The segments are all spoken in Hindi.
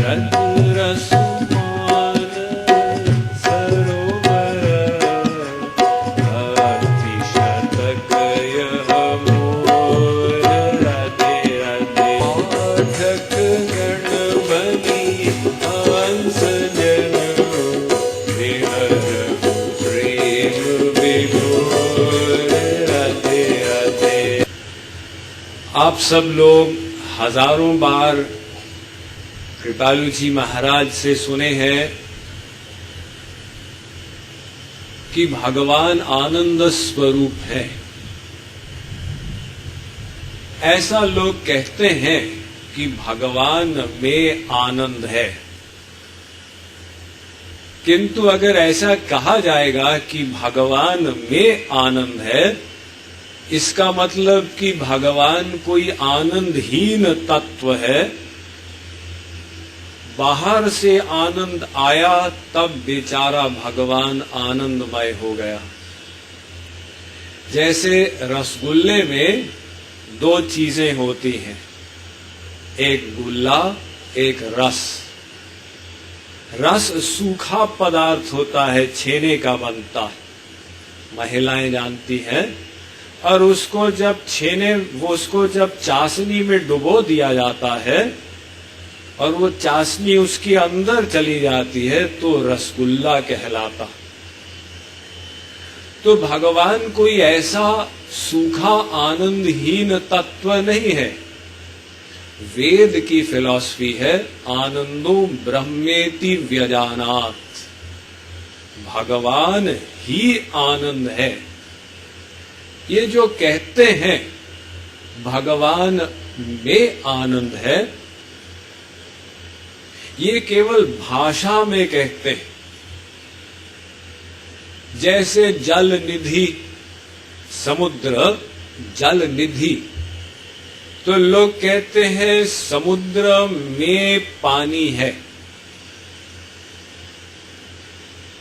आप सब लोग हजारों बार कृपालु जी महाराज से सुने हैं कि भगवान आनंद स्वरूप है। ऐसा लोग कहते हैं कि भगवान में आनंद है, किंतु अगर ऐसा कहा जाएगा कि भगवान में आनंद है, इसका मतलब कि भगवान कोई आनंदहीन तत्व है। बाहर से आनंद आया तब बेचारा भगवान आनंदमय हो गया। जैसे रसगुल्ले में दो चीजें होती हैं, एक गुल्ला, एक रस। रस सूखा पदार्थ होता है, छेने का बनता है, महिलाएं जानती हैं। और उसको जब चाशनी में डुबो दिया जाता है और वो चाशनी उसके अंदर चली जाती है तो रसगुल्ला कहलाता। तो भगवान कोई ऐसा सूखा आनंदहीन तत्व नहीं है। वेद की फिलॉसफी है आनंदो ब्रह्मेति व्यजानात्, भगवान ही आनंद है। ये जो कहते हैं भगवान में आनंद है, ये केवल भाषा में कहते हैं। जैसे जल निधि, समुद्र जल निधि, तो लोग कहते हैं समुद्र में पानी है।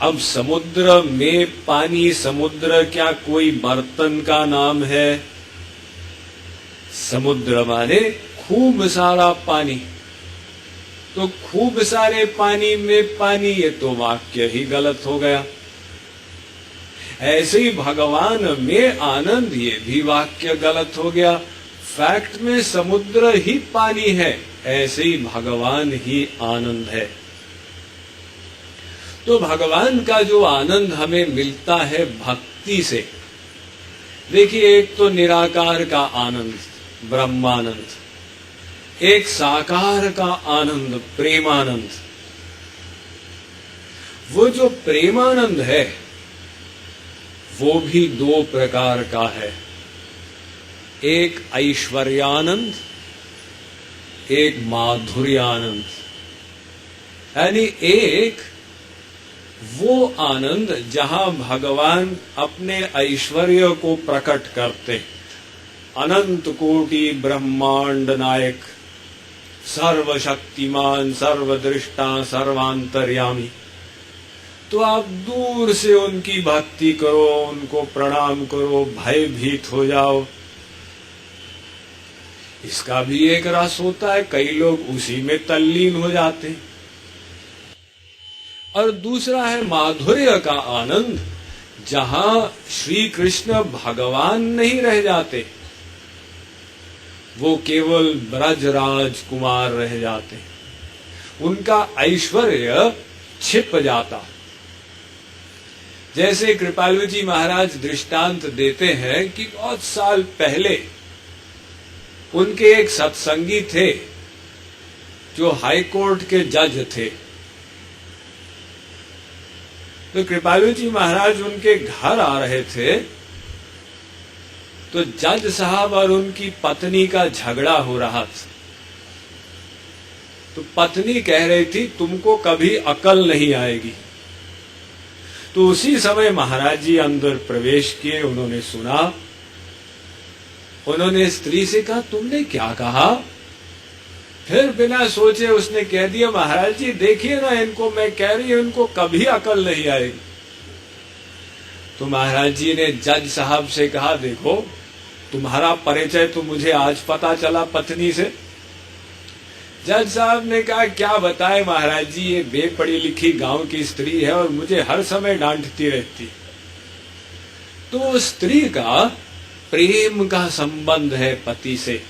अब समुद्र में पानी, समुद्र क्या कोई बर्तन का नाम है? समुद्र माने खूब सारा पानी। तो खूब सारे पानी में पानी, ये तो वाक्य ही गलत हो गया। ऐसे ही भगवान में आनंद, ये भी वाक्य गलत हो गया। फैक्ट में समुद्र ही पानी है, ऐसे ही भगवान ही आनंद है। तो भगवान का जो आनंद हमें मिलता है भक्ति से, देखिए, एक तो निराकार का आनंद ब्रह्मानंद, एक साकार का आनंद प्रेमानंद। वो जो प्रेमानंद है वो भी दो प्रकार का है, एक ऐश्वर्यानंद, एक माधुर्यानंद। यानी एक वो आनंद जहां भगवान अपने ऐश्वर्य को प्रकट करते, अनंत कोटि ब्रह्मांड नायक, सर्वशक्तिमान, सर्वदृष्टा, सर्वांतर्यामी। तो आप दूर से उनकी भक्ति करो, उनको प्रणाम करो, भयभीत हो जाओ। इसका भी एक रस होता है, कई लोग उसी में तल्लीन हो जाते हैं। और दूसरा है माधुर्य का आनंद, जहां श्री कृष्ण भगवान नहीं रह जाते, वो केवल ब्रजराज कुमार रह जाते, उनका ऐश्वर्य छिप जाता। जैसे कृपालु जी महाराज दृष्टांत देते हैं कि बहुत साल पहले उनके एक सत्संगी थे जो हाई कोर्ट के जज थे। तो कृपालु जी महाराज उनके घर आ रहे थे, तो जज साहब और उनकी पत्नी का झगड़ा हो रहा था। तो पत्नी कह रही थी तुमको कभी अकल नहीं आएगी। तो उसी समय महाराज जी अंदर प्रवेश किए, उन्होंने सुना, उन्होंने स्त्री से कहा तुमने क्या कहा? फिर बिना सोचे उसने कह दिया महाराज जी देखिए ना, इनको मैं कह रही हूं इनको कभी अकल नहीं आएगी। तो महाराज जी ने जज साहब से कहा देखो, तुम्हारा परिचय तो मुझे आज पता चला पत्नी से, जज साहब ने कहा क्या बताए महाराज जी, ये बेपढ़ी लिखी गांव की स्त्री है और मुझे हर समय डांटती रहती। तो स्त्री का प्रेम का संबंध है पति से।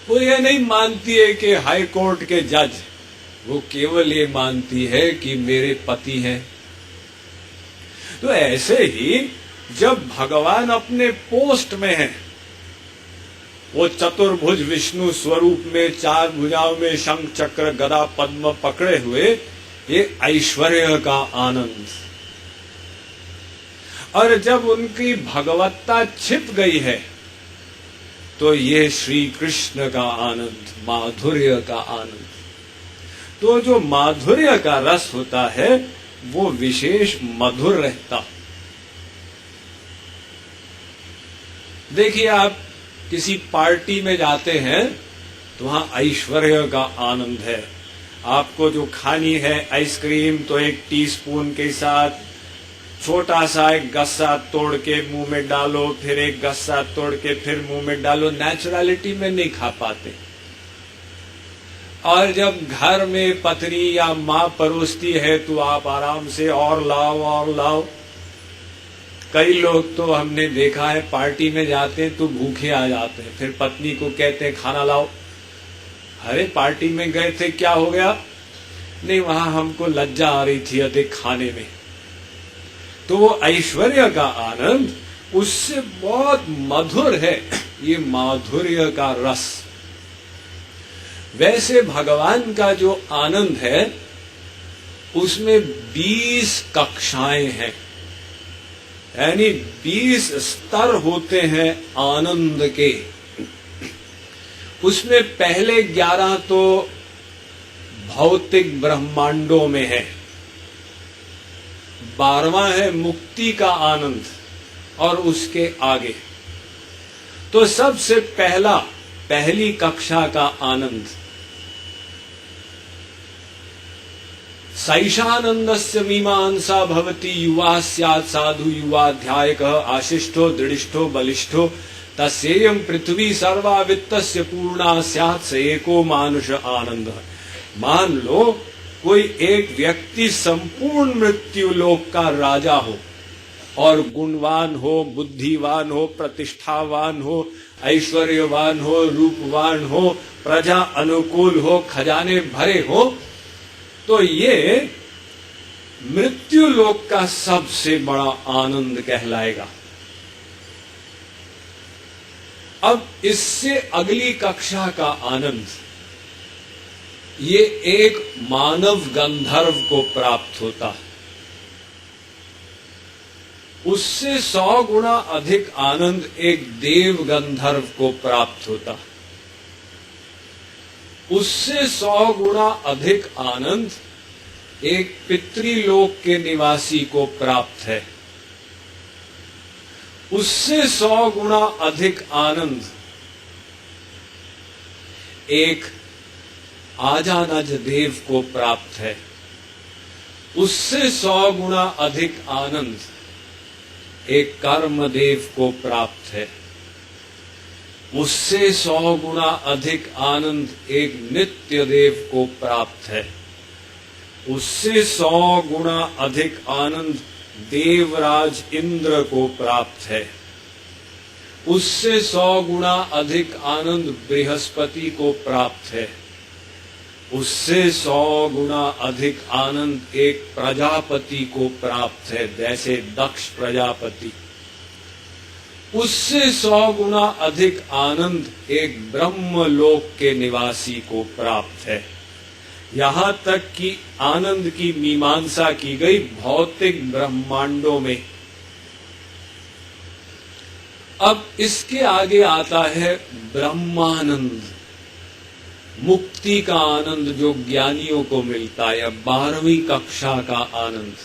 वो ये नहीं मानती है कि हाई कोर्ट के जज, वो केवल ये मानती है कि मेरे पति हैं। तो ऐसे ही जब भगवान अपने पोस्ट में हैं, वो चतुर्भुज विष्णु स्वरूप में 4 भुजाओं में शंख चक्र गदा पद्म पकड़े हुए, ये ऐश्वर्य का आनंद। और जब उनकी भगवत्ता छिप गई है तो ये श्री कृष्ण का आनंद, माधुर्य का आनंद। तो जो माधुर्य का रस होता है वो विशेष मधुर रहता। देखिए, आप किसी पार्टी में जाते हैं तो वहां ऐश्वर्य का आनंद है। आपको जो खानी है आइसक्रीम, तो 1 टीस्पून के साथ छोटा सा एक गस्सा तोड़ के मुंह में डालो, फिर एक गस्सा तोड़ के फिर मुंह में डालो। नेचुरलिटी में नहीं खा पाते। और जब घर में पत्नी या माँ परोसती है तो आप आराम से और लाओ और लाओ। कई लोग तो हमने देखा है पार्टी में जाते हैं तो भूखे आ जाते हैं, फिर पत्नी को कहते हैं खाना लाओ। अरे पार्टी में गए थे, क्या हो गया? नहीं, वहां हमको लज्जा आ रही थी अधिक खाने में। तो वो ऐश्वर्य का आनंद उससे बहुत मधुर है, ये माधुर्य का रस। वैसे भगवान का जो आनंद है उसमें 20 कक्षाएं हैं, यानी 20 स्तर होते हैं आनंद के। उसमें पहले 11 तो भौतिक ब्रह्मांडों में है, 12वां है मुक्ति का आनंद, और उसके आगे तो सबसे पहली कक्षा का आनंद सैषानंदस्य मीमांसा भवति युवा स्यात् साधु युवाध्यायकः आशिष्ठो दृढ़िष्ठो बलिष्ठो तस्येयं पृथ्वी सर्वा वित्तस्य पूर्णा स्यात् स एको मानुष आनंद। मान लो कोई एक व्यक्ति संपूर्ण मृत्यु लोक का राजा हो और गुणवान हो, बुद्धिवान हो, प्रतिष्ठावान हो, ऐश्वर्यवान हो, रूपवान हो, प्रजा अनुकूल हो, खजाने भरे हो, तो ये मृत्यु लोक का सबसे बड़ा आनंद कहलाएगा। अब इससे अगली कक्षा का आनंद ये एक मानव गंधर्व को प्राप्त होता, उससे 100 गुना अधिक आनंद एक देव गंधर्व को प्राप्त होता, उससे 100 गुना अधिक आनंद एक पितृलोक के निवासी को प्राप्त है, उससे 100 गुना अधिक आनंद एक आजानज देव को प्राप्त है, उससे 100 गुना अधिक आनंद एक कर्मदेव को प्राप्त है, उससे 100 गुना अधिक आनंद एक नित्य देव को प्राप्त है, उससे 100 गुना अधिक आनंद देवराज इंद्र को प्राप्त है, उससे 100 गुना अधिक आनंद बृहस्पति को प्राप्त है, उससे 100 गुना अधिक आनंद एक प्रजापति को प्राप्त है, जैसे दक्ष प्रजापति। उससे 100 गुना अधिक आनंद एक ब्रह्मलोक के निवासी को प्राप्त है। यहां तक कि आनंद की मीमांसा की गई भौतिक ब्रह्मांडों में। अब इसके आगे आता है ब्रह्मानंद, मुक्ति का आनंद जो ज्ञानियों को मिलता है, 12वीं कक्षा का आनंद।